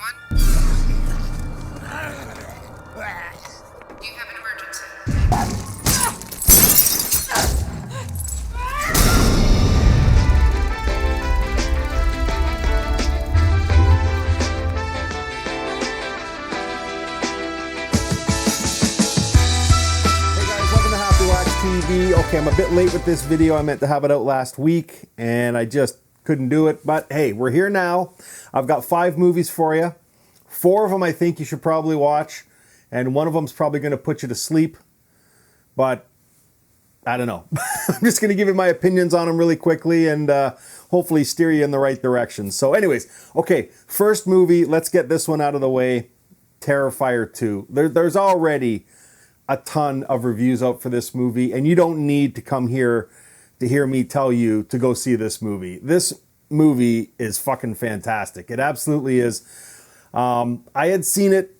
Do you have an emergency? Hey guys, welcome to Happywax TV. Okay, I'm a bit late with this video. I meant to have it out last week and I just couldn't do it. But hey, we're here now. I've got 5 movies for you. 4 of them I think you should probably watch. And one of them's probably going to put you to sleep. But I don't know. I'm just going to give you my opinions on them really quickly and hopefully steer you in the right direction. So anyways, okay, first movie, let's get this one out of the way. Terrifier 2. There's already a ton of reviews out for this movie, and you don't need to come here to hear me tell you to go see this movie. This movie is fucking fantastic. It absolutely is. I had seen it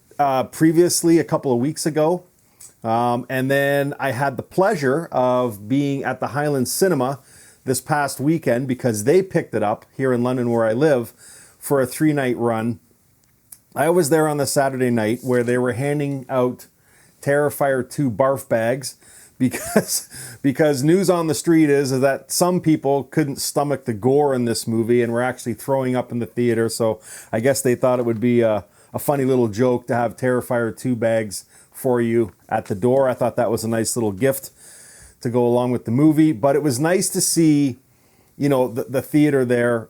previously a couple of weeks ago, and then I had the pleasure of being at the Highland Cinema this past weekend because they picked it up here in London where I live for a 3-night run. I was there on the Saturday night where they were handing out Terrifier 2 barf bags because news on the street is that some people couldn't stomach the gore in this movie and were actually throwing up in the theater. So I guess they thought it would be a funny little joke to have Terrifier 2 bags for you at the door. I thought that was a nice little gift to go along with the movie. But it was nice to see, you know, the theater there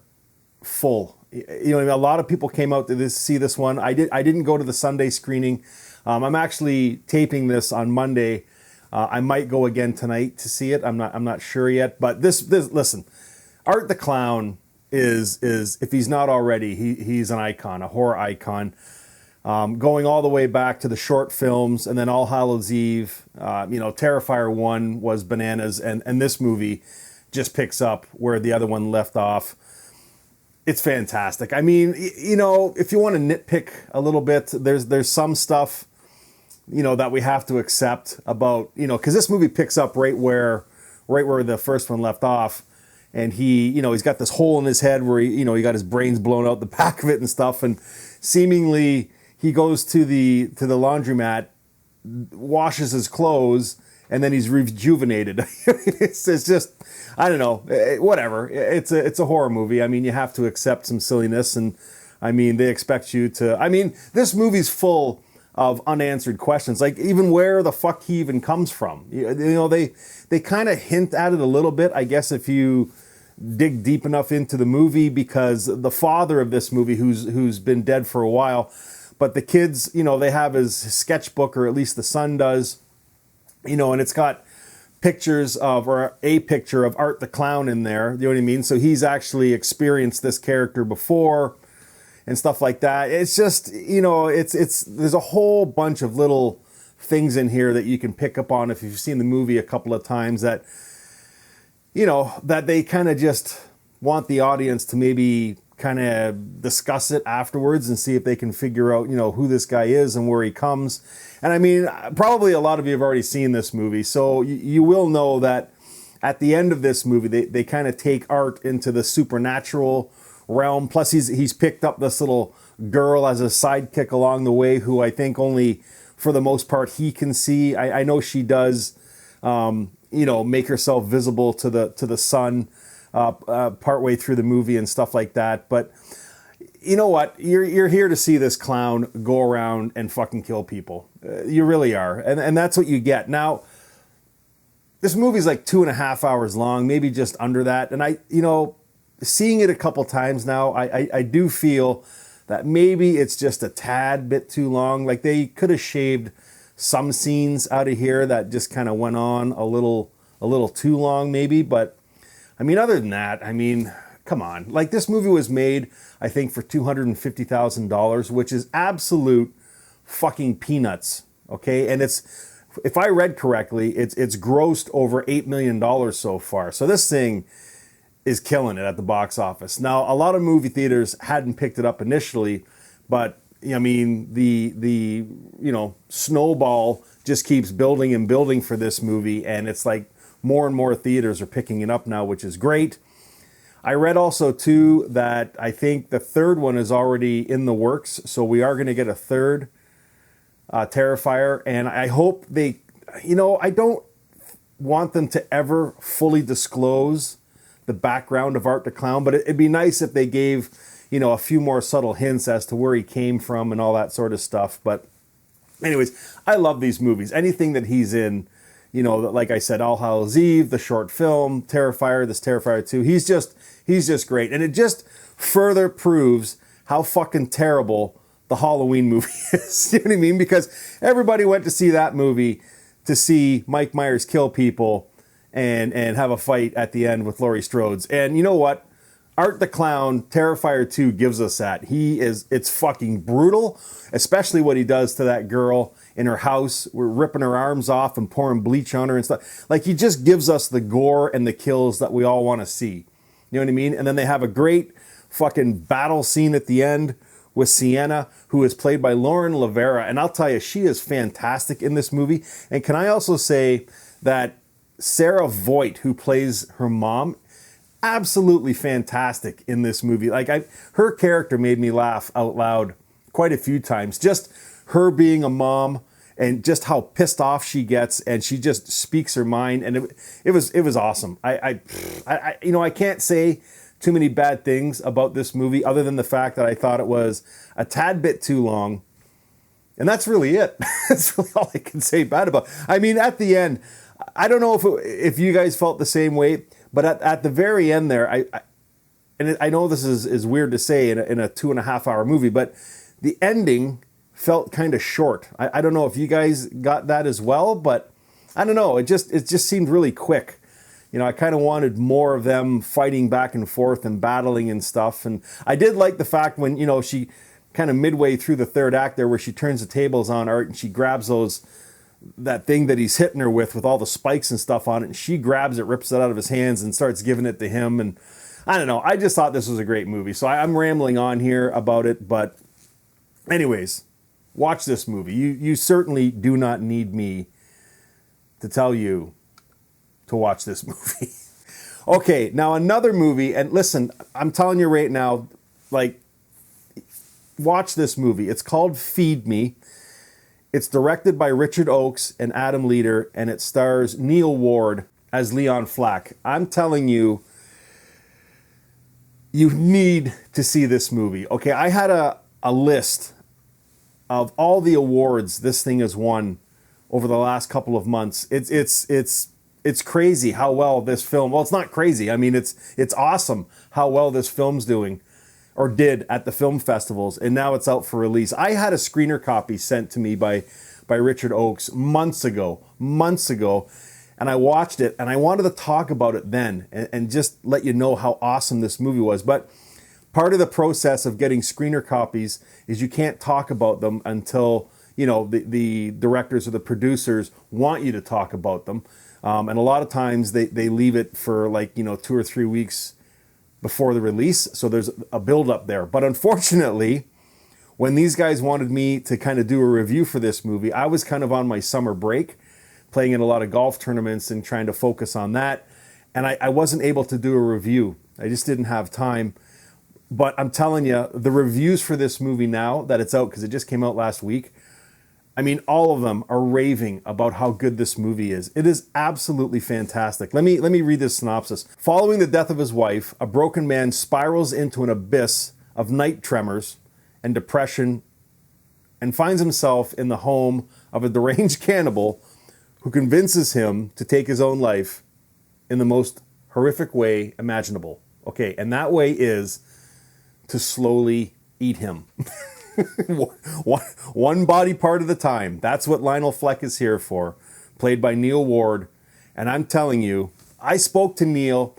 full. You know, a lot of people came out to see this one. I didn't go to the Sunday screening. I'm actually taping this on Monday. I might go again tonight to see it. I'm not sure yet. But this listen, Art the Clown is if he's not already, he's an icon, a horror icon. Going all the way back to the short films and then All Hallows Eve. You know, Terrifier 1 was bananas, and this movie just picks up where the other one left off. It's fantastic. I mean, you know, if you want to nitpick a little bit, there's some stuff, you know, that we have to accept about, you know, because this movie picks up right where the first one left off, and you know, he's got this hole in his head where he got his brains blown out the back of it and stuff, and seemingly he goes to the laundromat, washes his clothes, and then he's rejuvenated. It's just, I don't know, whatever. It's a horror movie. I mean, you have to accept some silliness, and I mean, they expect you to. I mean, this movie's full of unanswered questions, like even where the fuck he even comes from. You know, they kind of hint at it a little bit, I guess, if you dig deep enough into the movie, because the father of this movie, who's been dead for a while, but the kids, you know, they have his sketchbook, or at least the son does, you know, and it's got pictures of, or a picture of Art the Clown in there, you know what I mean? So he's actually experienced this character before and stuff like that. It's just, you know, there's a whole bunch of little things in here that you can pick up on if you've seen the movie a couple of times, that, you know, that they kind of just want the audience to maybe kind of discuss it afterwards and see if they can figure out, you know, who this guy is and where he comes. And I mean, probably a lot of you have already seen this movie, so you will know that at the end of this movie, they kind of take Art into the supernatural realm. Plus, he's picked up this little girl as a sidekick along the way, who I think only for the most part he can see. I know she does, you know, make herself visible to the son partway through the movie and stuff like that. But you know what? You're here to see this clown go around and fucking kill people. You really are, and that's what you get. Now, this movie's like 2.5 hours long, maybe just under that. And you know, seeing it a couple times now, I do feel that maybe it's just a tad bit too long. Like they could have shaved some scenes out of here that just kind of went on a little too long, maybe. But I mean, other than that, I mean, come on. Like, this movie was made, I think, for $250,000, which is absolute fucking peanuts. Okay, and if I read correctly, it's grossed over $8 million so far. So this thing is killing it at the box office. Now, a lot of movie theaters hadn't picked it up initially, but I mean, the you know, snowball just keeps building and building for this movie, and it's like more and more theaters are picking it up now, which is great. I read also too that I think the third one is already in the works, so we are going to get a third Terrifier, and I hope they, I don't want them to ever fully disclose the background of Art the Clown, but it'd be nice if they gave, a few more subtle hints as to where he came from and all that sort of stuff. But anyways, I love these movies. Anything that he's in, like I said, All Hallows Eve, the short film, Terrifier, this Terrifier 2, he's just great. And it just further proves how fucking terrible the Halloween movie is. You know what I mean? Because everybody went to see that movie to see Mike Myers kill people and have a fight at the end with Laurie Strode. And you know what? Art the Clown, Terrifier 2 gives us that. It's fucking brutal, especially what he does to that girl in her house. We're ripping her arms off and pouring bleach on her and stuff. Like, he just gives us the gore and the kills that we all want to see. You know what I mean? And then they have a great fucking battle scene at the end with Sienna, who is played by Lauren Lavera. And I'll tell you, she is fantastic in this movie. And can I also say that Sarah Voigt, who plays her mom, absolutely fantastic in this movie. Like, her character made me laugh out loud quite a few times. Just her being a mom and just how pissed off she gets, and she just speaks her mind, and it was awesome. I can't say too many bad things about this movie other than the fact that I thought it was a tad bit too long. And that's really it. That's really all I can say bad about it. I mean, at the end, I don't know if you guys felt the same way, but at the very end there, I know this is weird to say in a 2.5 hour movie, but the ending felt kind of short. I don't know if you guys got that as well, but I don't know. It just seemed really quick. I kind of wanted more of them fighting back and forth and battling and stuff. And I did like the fact when, she kind of midway through the third act there, where she turns the tables on Art and she grabs that thing that he's hitting her with all the spikes and stuff on it, and she grabs it, rips it out of his hands, and starts giving it to him. And I don't know, I just thought this was a great movie. So I'm rambling on here about it, but anyways, watch this movie. You certainly do not need me to tell you to watch this movie. Okay, now another movie, and listen, I'm telling you right now, like, watch this movie. It's called Feed Me. It's directed by Richard Oakes and Adam Leader, and it stars Neil Ward as Leon Flack. I'm telling you, you need to see this movie. Okay, I had a list of all the awards this thing has won over the last couple of months. It's crazy how well this film, well, it's not crazy. I mean, it's awesome how well this film's doing, or did at the film festivals, and now it's out for release. I had a screener copy sent to me by Richard Oakes months ago, and I watched it, and I wanted to talk about it then, and just let you know how awesome this movie was. But part of the process of getting screener copies is you can't talk about them until, the directors or the producers want you to talk about them. And a lot of times they leave it for 2 or 3 weeks before the release, so there's a build-up there. But unfortunately, when these guys wanted me to kind of do a review for this movie, I was kind of on my summer break, playing in a lot of golf tournaments and trying to focus on that, and I wasn't able to do a review. I just didn't have time. But I'm telling you, the reviews for this movie now that it's out, because it just came out last week, I mean, all of them are raving about how good this movie is. It is absolutely fantastic. Let me read this synopsis. Following the death of his wife, a broken man spirals into an abyss of night tremors and depression and finds himself in the home of a deranged cannibal who convinces him to take his own life in the most horrific way imaginable. Okay, and that way is to slowly eat him. one body part at a time. That's what Lionel Fleck is here for, played by Neil Ward. And I'm telling you, I spoke to Neil,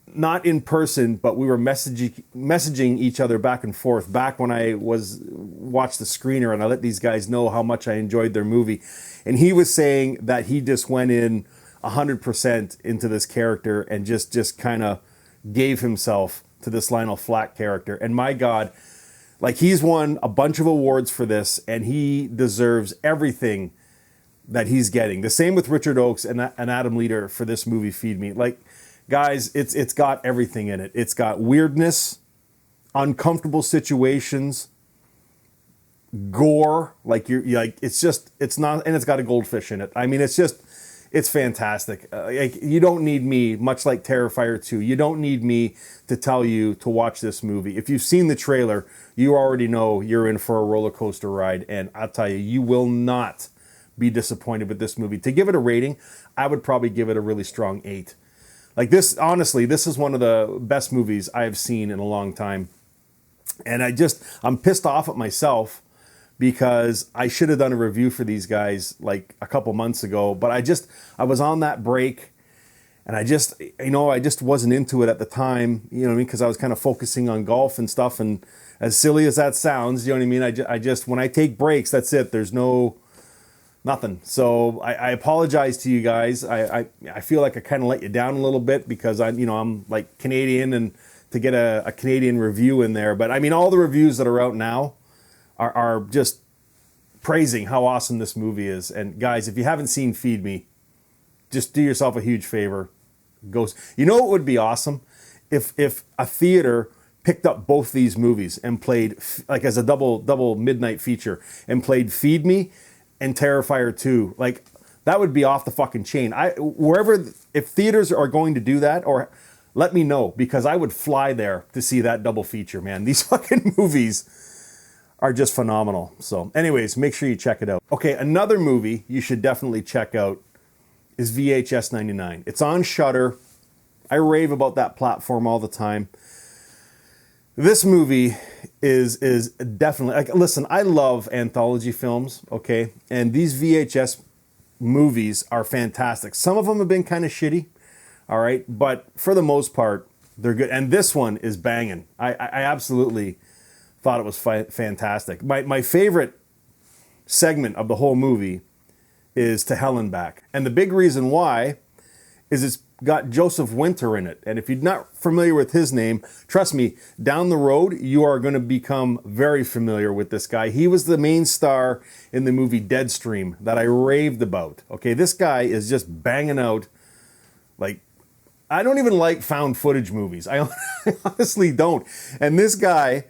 not in person, but we were messaging each other back and forth back when I watched the screener, and I let these guys know how much I enjoyed their movie. And he was saying that he just went in 100% into this character and just kind of gave himself to this Lionel Flack character. And my God, like, he's won a bunch of awards for this, and he deserves everything that he's getting. The same with Richard Oakes and Adam Leader for this movie, Feed Me. Like, Guys, it's got everything in it. It's got weirdness, uncomfortable situations, gore, like you're like it's not, and it's got a goldfish in it. I mean, it's fantastic. Like, you don't need me, much like Terrifier 2, you don't need me to tell you to watch this movie. If you've seen the trailer, you already know you're in for a roller coaster ride, and I'll tell you, you will not be disappointed with this movie. To give it a rating, I would probably give it a really strong 8. Like, this, honestly, this is one of the best movies I've seen in a long time. And I'm pissed off at myself because I should have done a review for these guys like a couple months ago, but I was on that break, and I just wasn't into it at the time, you know what I mean? Because I was kind of focusing on golf and stuff, and as silly as that sounds, you know what I mean? I just when I take breaks, that's it. There's nothing. So I apologize to you guys. I feel like I kind of let you down a little bit because I'm like Canadian, and to get a Canadian review in there. But I mean, all the reviews that are out now are just praising how awesome this movie is. And guys, if you haven't seen Feed Me, just do yourself a huge favor. You know what would be awesome? If a theater picked up both these movies and played, like, as a double midnight feature, and played Feed Me and Terrifier 2. Like, that would be off the fucking chain. If theaters are going to do that, or let me know, because I would fly there to see that double feature, man. These fucking movies are just phenomenal. So anyways, make sure you check it out. Okay, another movie you should definitely check out is VHS 99. It's on Shudder. I rave about that platform all the time. This movie is definitely, like, listen, I love anthology films, okay? And these VHS movies are fantastic. Some of them have been kind of shitty, all right? But for the most part, they're good. And this one is banging. I absolutely thought it was fantastic. My favorite segment of the whole movie is To Hell and Back. And the big reason why is it's got Joseph Winter in it. And if you're not familiar with his name, trust me, down the road, you are going to become very familiar with this guy. He was the main star in the movie Deadstream that I raved about. Okay, this guy is just banging out, like, I don't even like found footage movies. I honestly don't. And this guy,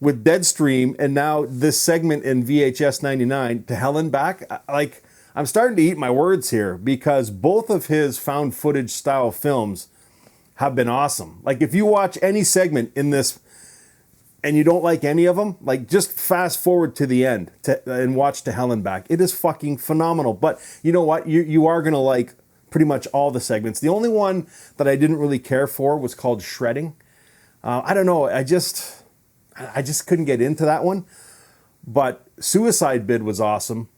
with Deadstream, and now this segment in VHS 99, To Hell and Back, like, I'm starting to eat my words here, because both of his found footage style films have been awesome. Like, if you watch any segment in this and you don't like any of them, like, just fast forward to the end and watch To Hell and Back. It is fucking phenomenal. But you know what? You are going to like pretty much all the segments. The only one that I didn't really care for was called Shredding. I don't know. I just couldn't get into that one. But Suicide Bid was awesome.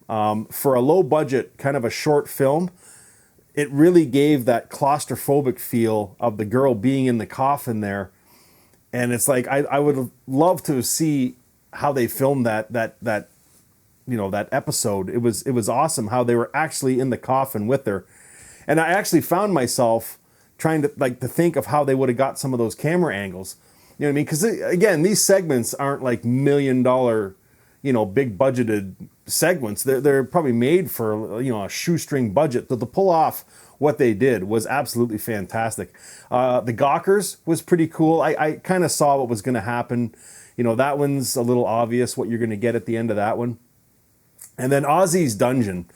For a low budget, kind of a short film, it really gave that claustrophobic feel of the girl being in the coffin there. And it's like, I would love to see how they filmed that episode. It was awesome how they were actually in the coffin with her. And I actually found myself trying to think of how they would have got some of those camera angles. You know what I mean? Because again, these segments aren't like $1 million, big budgeted segments. They're probably made for, a shoestring budget. So to pull off what they did was absolutely fantastic. The Gawkers was pretty cool. I kind of saw what was going to happen. That one's a little obvious what you're going to get at the end of that one. And then Ozzy's Dungeon.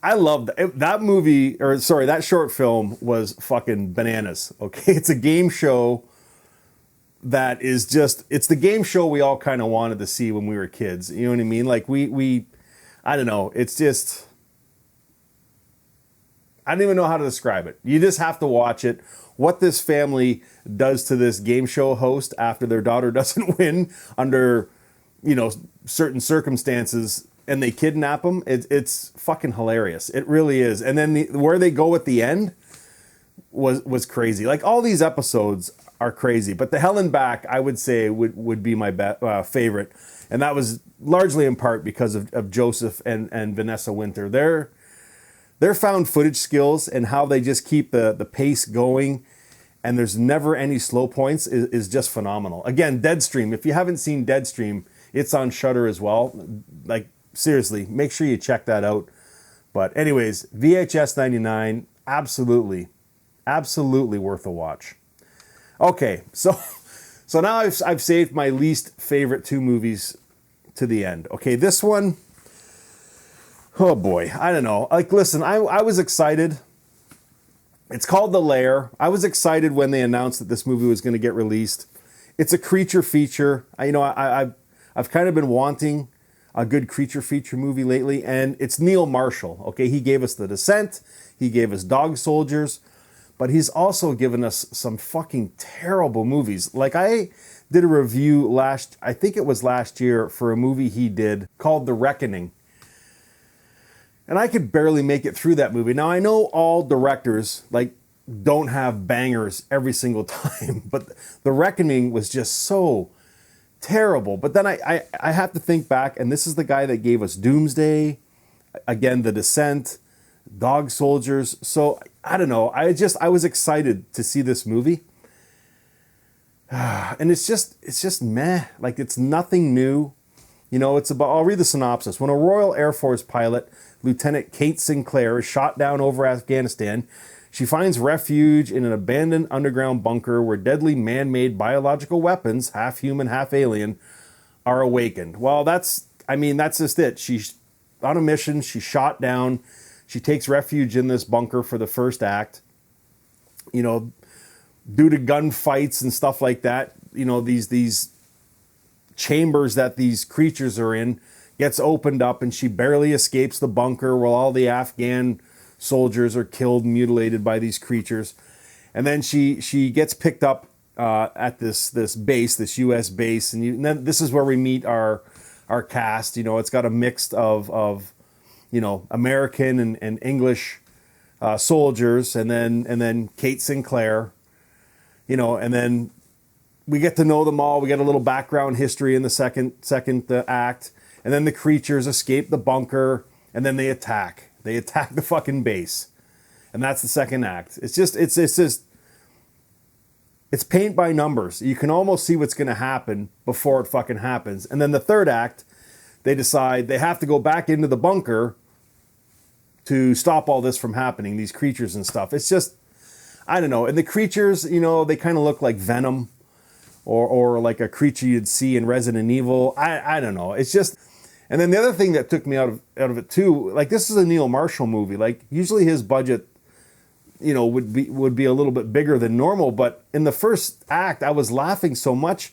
I loved that movie, that short film was fucking bananas. Okay, it's a game show that is it's the game show we all kind of wanted to see when we were kids. You know what I mean? Like I don't know. It's just, I don't even know how to describe it. You just have to watch it. What this family does to this game show host after their daughter doesn't win under, certain circumstances, and they kidnap him. It's fucking hilarious. It really is. And then where they go at the end was crazy. Like, all these episodes are crazy, but The Hell and Back, I would say, would be my favorite, and that was largely in part because of Joseph and Vanessa Winter. Their found footage skills and how they just keep the pace going, and there's never any slow points, is just phenomenal. Again, Deadstream. If you haven't seen Deadstream, it's on Shudder as well. Like, seriously, make sure you check that out. But anyways, VHS 99, absolutely Absolutely worth a watch. Okay, so now I've saved my least favorite two movies to the end. Okay, this one, oh boy, I don't know. Like, listen, I was excited. It's called The Lair. I was excited when they announced that this movie was going to get released. It's a creature feature. I've kind of been wanting a good creature feature movie lately, and it's Neil Marshall. Okay, he gave us The Descent, he gave us Dog Soldiers, but he's also given us some fucking terrible movies. Like, I did a review I think it was last year, for a movie he did called The Reckoning. And I could barely make it through that movie. Now, I know all directors, like, don't have bangers every single time, but The Reckoning was just so terrible. But then I have to think back, and this is the guy that gave us Doomsday, again, The Descent, Dog Soldiers. So I don't know. I was excited to see this movie. And it's just meh. Like, it's nothing new. You know, it's about, I'll read the synopsis. When a Royal Air Force pilot, Lieutenant Kate Sinclair, is shot down over Afghanistan, she finds refuge in an abandoned underground bunker where deadly man-made biological weapons, half human, half alien, are awakened. Well, that's just it. She's on a mission. She's shot down. She takes refuge in this bunker for the first act. You know, due to gunfights and stuff like that, you know, these chambers that these creatures are in gets opened up, and she barely escapes the bunker while all the Afghan soldiers are killed and mutilated by these creatures. And then she gets picked up at this base, this U.S. base, and then this is where we meet our cast. You know, it's got a mix of you know, American and English soldiers, and then Kate Sinclair. You know, and then we get to know them all. We get a little background history in the second act, and then the creatures escape the bunker, and then they attack. They attack the fucking base, and that's the second act. It's paint by numbers. You can almost see what's going to happen before it fucking happens. And then the third act, they decide they have to go back into the bunker to stop all this from happening, these creatures and stuff. It's just, I don't know. And the creatures, you know, they kind of look like Venom or like a creature you'd see in Resident Evil. I don't know. It's just... And then the other thing that took me out of it too, like, this is a Neil Marshall movie. Like, usually his budget, you know, would be a little bit bigger than normal. But in the first act, I was laughing so much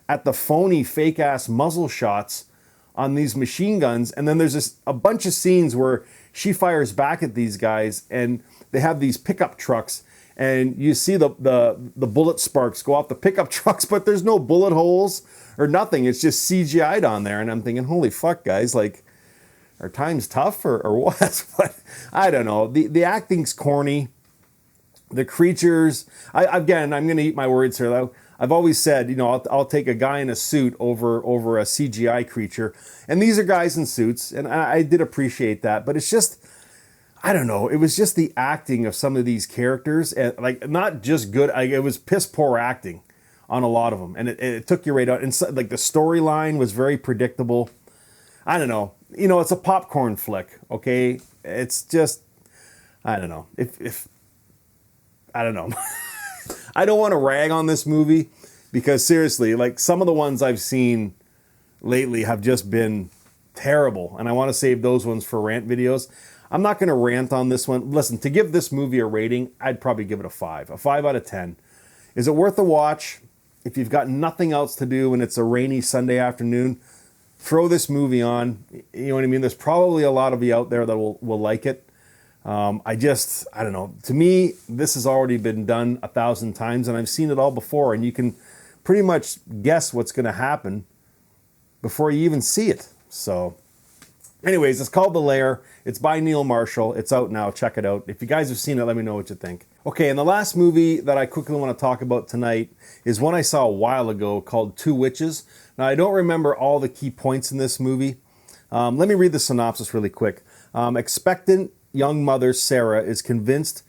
at the phony, fake ass muzzle shots on these machine guns. And then there's a bunch of scenes where she fires back at these guys, and they have these pickup trucks, and you see the bullet sparks go off the pickup trucks, but there's no bullet holes or nothing. It's just CGI'd on there. And I'm thinking, holy fuck, guys, like, are times tough or what? But I don't know. The acting's corny. The creatures, I'm going to eat my words here, though. I've always said, you know, I'll take a guy in a suit over a CGI creature. And these are guys in suits, and I did appreciate that. But it's just, I don't know. It was just the acting of some of these characters, and like, not just good. It was piss poor acting on a lot of them, and it took you right out. And so, like, the storyline was very predictable. I don't know. You know, it's a popcorn flick. Okay, it's just, I don't know. If I don't know. I don't want to rag on this movie, because seriously, like, some of the ones I've seen lately have just been terrible, and I want to save those ones for rant videos. I'm not going to rant on this one. Listen, to give this movie a rating, I'd probably give it a 5 out of 10. Is it worth a watch? If you've got nothing else to do and it's a rainy Sunday afternoon, throw this movie on. You know what I mean? There's probably a lot of you out there that will like it. I don't know. To me, this has already been done 1,000 times, and I've seen it all before, and you can pretty much guess what's going to happen before you even see it. So anyways, it's called The Lair. It's by Neil Marshall. It's out now. Check it out. If you guys have seen it, let me know what you think. Okay, and the last movie that I quickly want to talk about tonight is one I saw a while ago called Two Witches. Now, I don't remember all the key points in this movie. Let me read the synopsis really quick. Expectant young mother Sarah is convinced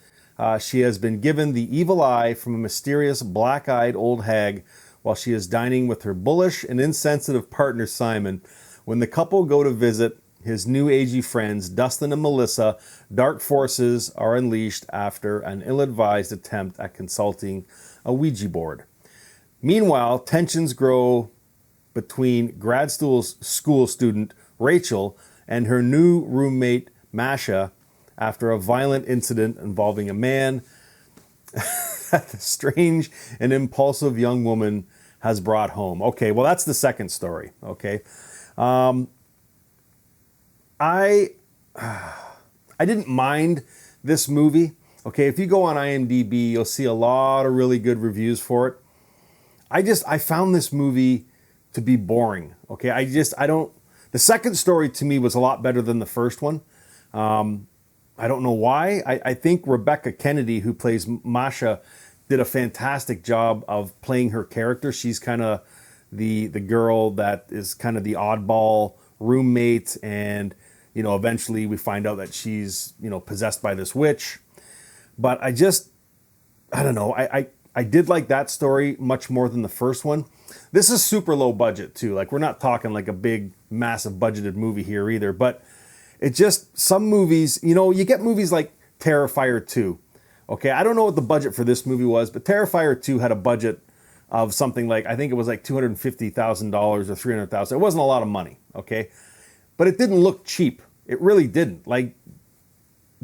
she has been given the evil eye from a mysterious black-eyed old hag while she is dining with her bullish and insensitive partner Simon. When the couple go to visit his new agey friends, Dustin and Melissa, dark forces are unleashed after an ill-advised attempt at consulting a Ouija board. Meanwhile, tensions grow between grad school student Rachel and her new roommate Masha after a violent incident involving a man that the strange and impulsive young woman has brought home. Okay, well, that's the second story. Okay, I didn't mind this movie. Okay, if you go on IMDb, you'll see a lot of really good reviews for it. I found this movie to be boring. Okay, the second story to me was a lot better than the first one. I don't know why. I think Rebecca Kennedy, who plays Masha, did a fantastic job of playing her character. She's kind of the girl that is kind of the oddball roommate, and eventually we find out that she's possessed by this witch. But I don't know. I did like that story much more than the first one. This is super low budget too. Like, we're not talking like a big, massive budgeted movie here either. But it just, some movies, you get movies like Terrifier 2. Okay, I don't know what the budget for this movie was, but Terrifier 2 had a budget of something like, I think it was like $250,000 or $300,000. It wasn't a lot of money, okay? But it didn't look cheap. It really didn't. Like,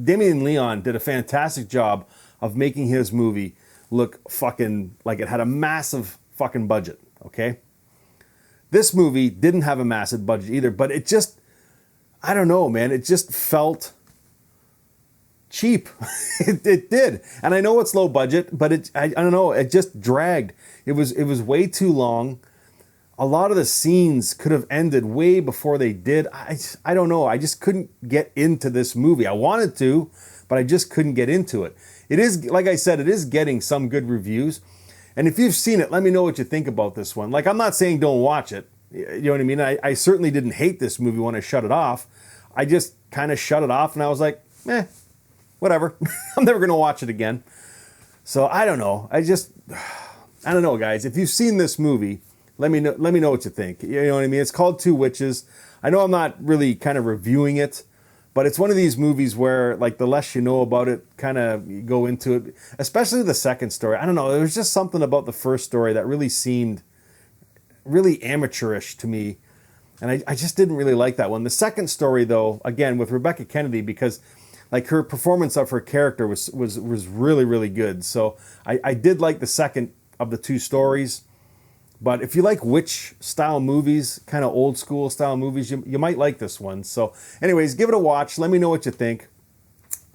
Damien Leone did a fantastic job of making his movie look fucking like it had a massive fucking budget, okay? This movie didn't have a massive budget either, but it just, I don't know, man. It just felt cheap. It did. And I know it's low budget, but I don't know, it just dragged. It was way too long. A lot of the scenes could have ended way before they did. I don't know. I just couldn't get into this movie. I wanted to, but I just couldn't get into it. It is, like I said, it is getting some good reviews. And if you've seen it, let me know what you think about this one. Like, I'm not saying don't watch it. You know what I mean? I certainly didn't hate this movie when I shut it off. I just kind of shut it off and I was like, whatever. I'm never going to watch it again. So I don't know. I don't know, guys. If you've seen this movie, let me know what you think. You know what I mean? It's called Two Witches. I know I'm not really kind of reviewing it, but it's one of these movies where, like, the less you know about it, kind of go into it, especially the second story. I don't know. There was just something about the first story that really seemed really amateurish to me, and I just didn't really like that one. The second story, though, again, with Rebecca Kennedy, because like her performance of her character was really, really good. So I did like the second of the two stories. But if you like witch-style movies, kind of old-school style movies, you might like this one. So anyways, give it a watch. Let me know what you think.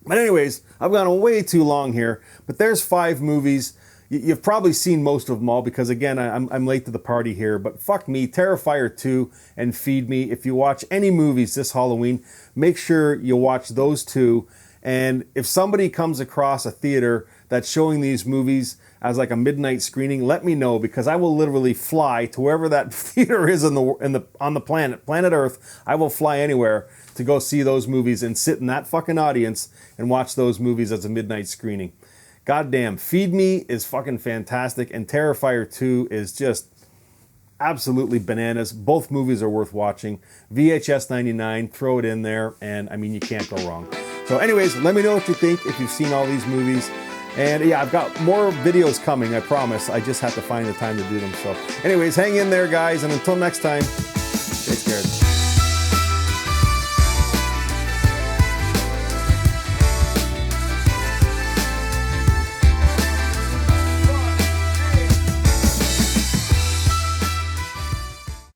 But anyways, I've gone way too long here. But there's 5 movies. You've probably seen most of them all because, again, I'm late to the party here. But fuck me, Terrifier 2 and Feed Me. If you watch any movies this Halloween, make sure you watch those two. And if somebody comes across a theater that's showing these movies as like a midnight screening, let me know, because I will literally fly to wherever that theater is on the planet Earth. I will fly anywhere to go see those movies and sit in that fucking audience and watch those movies as a midnight screening. Goddamn, Feed Me is fucking fantastic, and Terrifier 2 is just absolutely bananas. Both movies are worth watching. VHS 99, throw it in there, and I mean, you can't go wrong. So anyways, let me know what you think if you've seen all these movies. And yeah, I've got more videos coming, I promise. I just have to find the time to do them. So anyways, hang in there, guys, and until next time, stay scared.